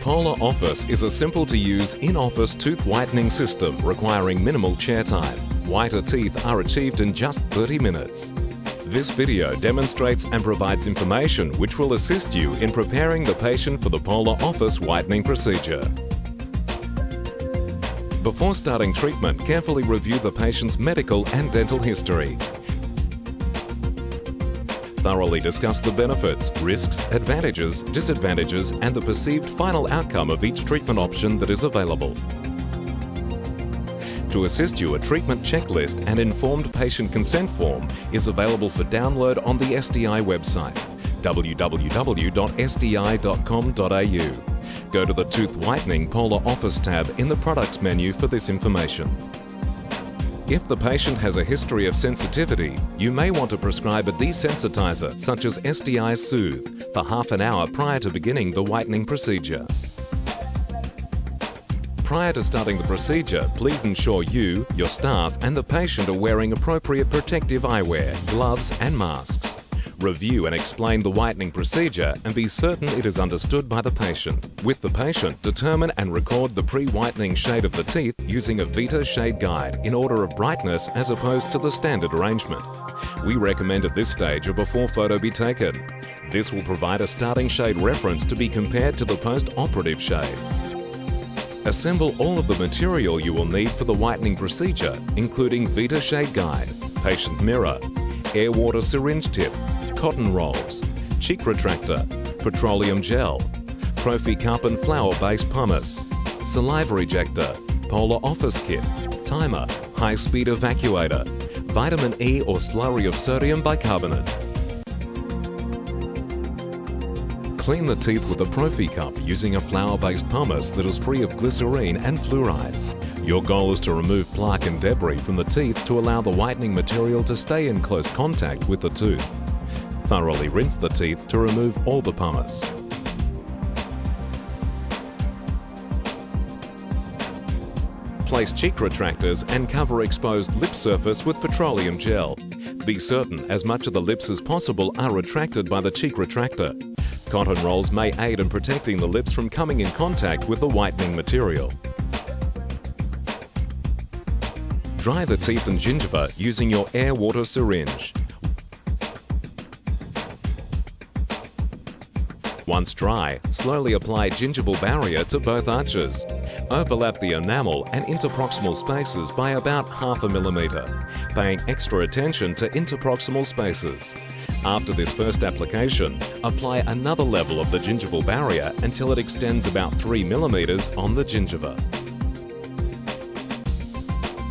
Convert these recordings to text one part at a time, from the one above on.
Pola Office is a simple-to-use in-office tooth whitening system requiring minimal chair time. Whiter teeth are achieved in just 30 minutes. This video demonstrates and provides information which will assist you in preparing the patient for the Pola Office whitening procedure. Before starting treatment, carefully review the patient's medical and dental history. Thoroughly discuss the benefits, risks, advantages, disadvantages, and the perceived final outcome of each treatment option that is available. To assist you, a treatment checklist and informed patient consent form is available for download on the SDI website, www.sdi.com.au. Go to the Tooth Whitening Pola Office tab in the Products menu for this information. If the patient has a history of sensitivity, you may want to prescribe a desensitizer such as SDI Soothe for half an hour prior to beginning the whitening procedure. Prior to starting the procedure, please ensure you, your staff and the patient are wearing appropriate protective eyewear, gloves and masks. Review and explain the whitening procedure and be certain it is understood by the patient. With the patient, determine and record the pre-whitening shade of the teeth using a Vita shade guide in order of brightness as opposed to the standard arrangement. We recommend at this stage a before photo be taken. This will provide a starting shade reference to be compared to the post-operative shade. Assemble all of the material you will need for the whitening procedure, including Vita shade guide, patient mirror, air water syringe tip, cotton rolls, cheek retractor, petroleum gel, Prof cup and flower-based pumice, saliva ejector, Pola Office kit, timer, high-speed evacuator, vitamin E or slurry of sodium bicarbonate. Clean the teeth with a Prof cup using a flower-based pumice that is free of glycerine and fluoride. Your goal is to remove plaque and debris from the teeth to allow the whitening material to stay in close contact with the tooth. Thoroughly rinse the teeth to remove all the pumice. Place cheek retractors and cover exposed lip surface with petroleum gel. Be certain as much of the lips as possible are retracted by the cheek retractor. Cotton rolls may aid in protecting the lips from coming in contact with the whitening material. Dry the teeth and gingiva using your air water syringe. Once dry, slowly apply gingival barrier to both arches. Overlap the enamel and interproximal spaces by about ½ millimeter, paying extra attention to interproximal spaces. After this first application, apply another level of the gingival barrier until it extends about 3 millimeters on the gingiva.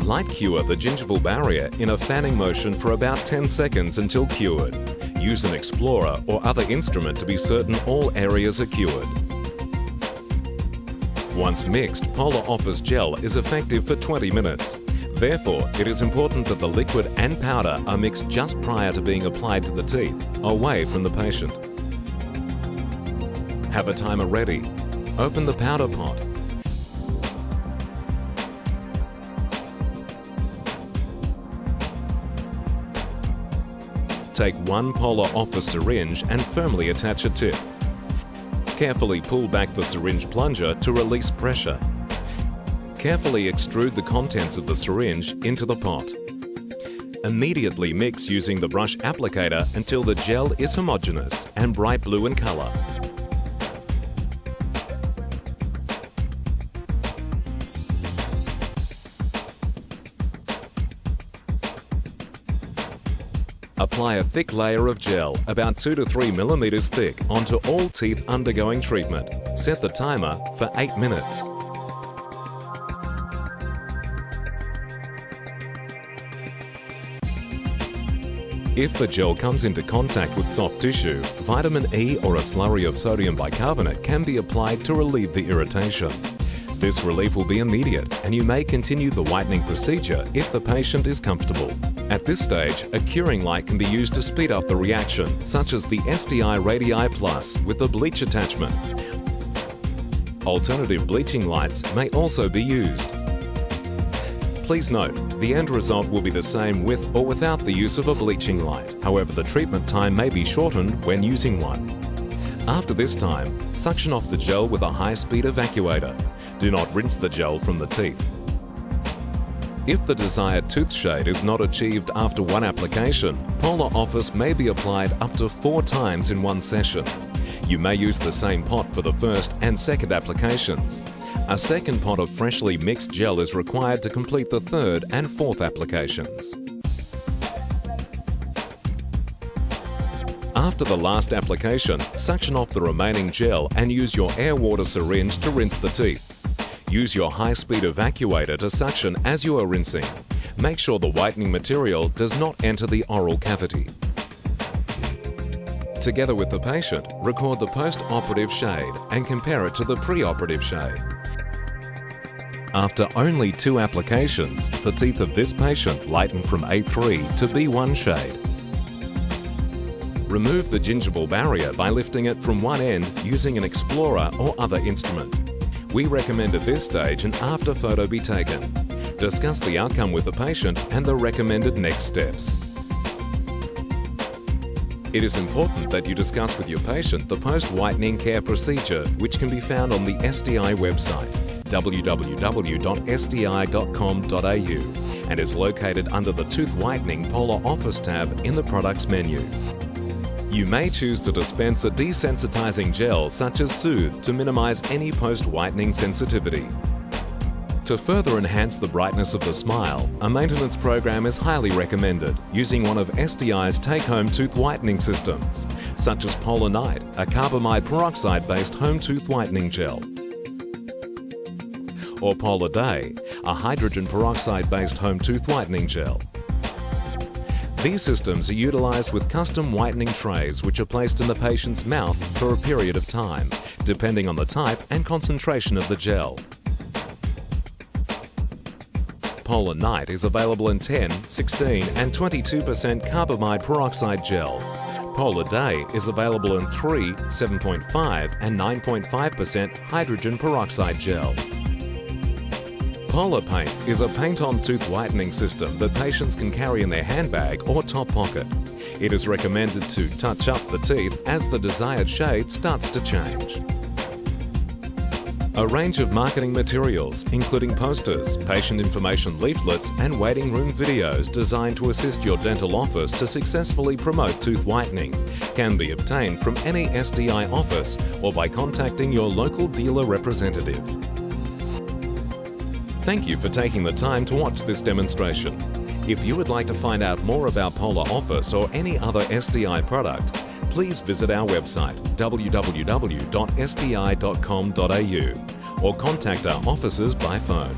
Light cure the gingival barrier in a fanning motion for about 10 seconds until cured. Use an explorer or other instrument to be certain all areas are cured. Once mixed, Pola Office gel is effective for 20 minutes. Therefore, it is important that the liquid and powder are mixed just prior to being applied to the teeth, away from the patient. Have a timer ready. Open the powder pot. Take one Pola Office syringe and firmly attach a tip. Carefully pull back the syringe plunger to release pressure. Carefully extrude the contents of the syringe into the pot. Immediately mix using the brush applicator until the gel is homogeneous and bright blue in color. Apply a thick layer of gel, about 2 to 3 millimeters thick, onto all teeth undergoing treatment. Set the timer for 8 minutes. If the gel comes into contact with soft tissue, vitamin E or a slurry of sodium bicarbonate can be applied to relieve the irritation. This relief will be immediate, and you may continue the whitening procedure if the patient is comfortable. At this stage, a curing light can be used to speed up the reaction, such as the SDI Radii Plus with the bleach attachment. Alternative bleaching lights may also be used. Please note, the end result will be the same with or without the use of a bleaching light. However, the treatment time may be shortened when using one. After this time, suction off the gel with a high-speed evacuator. Do not rinse the gel from the teeth. If the desired tooth shade is not achieved after one application, Pola Office may be applied up to 4 times in one session. You may use the same pot for the first and second applications. A second pot of freshly mixed gel is required to complete the third and fourth applications. After the last application, suction off the remaining gel and use your air-water syringe to rinse the teeth. Use your high-speed evacuator to suction as you are rinsing. Make sure the whitening material does not enter the oral cavity. Together with the patient, record the post-operative shade and compare it to the pre-operative shade. After only 2 applications, the teeth of this patient lighten from A3 to B1 shade. Remove the gingival barrier by lifting it from one end using an explorer or other instrument. We recommend at this stage an after photo be taken. Discuss the outcome with the patient and the recommended next steps. It is important that you discuss with your patient the post-whitening care procedure, which can be found on the SDI website www.sdi.com.au and is located under the Tooth Whitening Pola Office tab in the Products menu. You may choose to dispense a desensitizing gel such as Soothe to minimize any post-whitening sensitivity. To further enhance the brightness of the smile, a maintenance program is highly recommended using one of SDI's take-home tooth whitening systems, such as Pola Night, a carbamide peroxide-based home tooth whitening gel, or Pola Day, a hydrogen peroxide-based home tooth whitening gel. These systems are utilised with custom whitening trays which are placed in the patient's mouth for a period of time, depending on the type and concentration of the gel. Pola Night is available in 10, 16 and 22% carbamide peroxide gel. Pola Day is available in 3, 7.5 and 9.5% hydrogen peroxide gel. Pola Paint is a paint-on tooth whitening system that patients can carry in their handbag or top pocket. It is recommended to touch up the teeth as the desired shade starts to change. A range of marketing materials, including posters, patient information leaflets and waiting room videos designed to assist your dental office to successfully promote tooth whitening, can be obtained from any SDI office or by contacting your local dealer representative. Thank you for taking the time to watch this demonstration. If you would like to find out more about Pola Office or any other SDI product, please visit our website www.sdi.com.au or contact our offices by phone.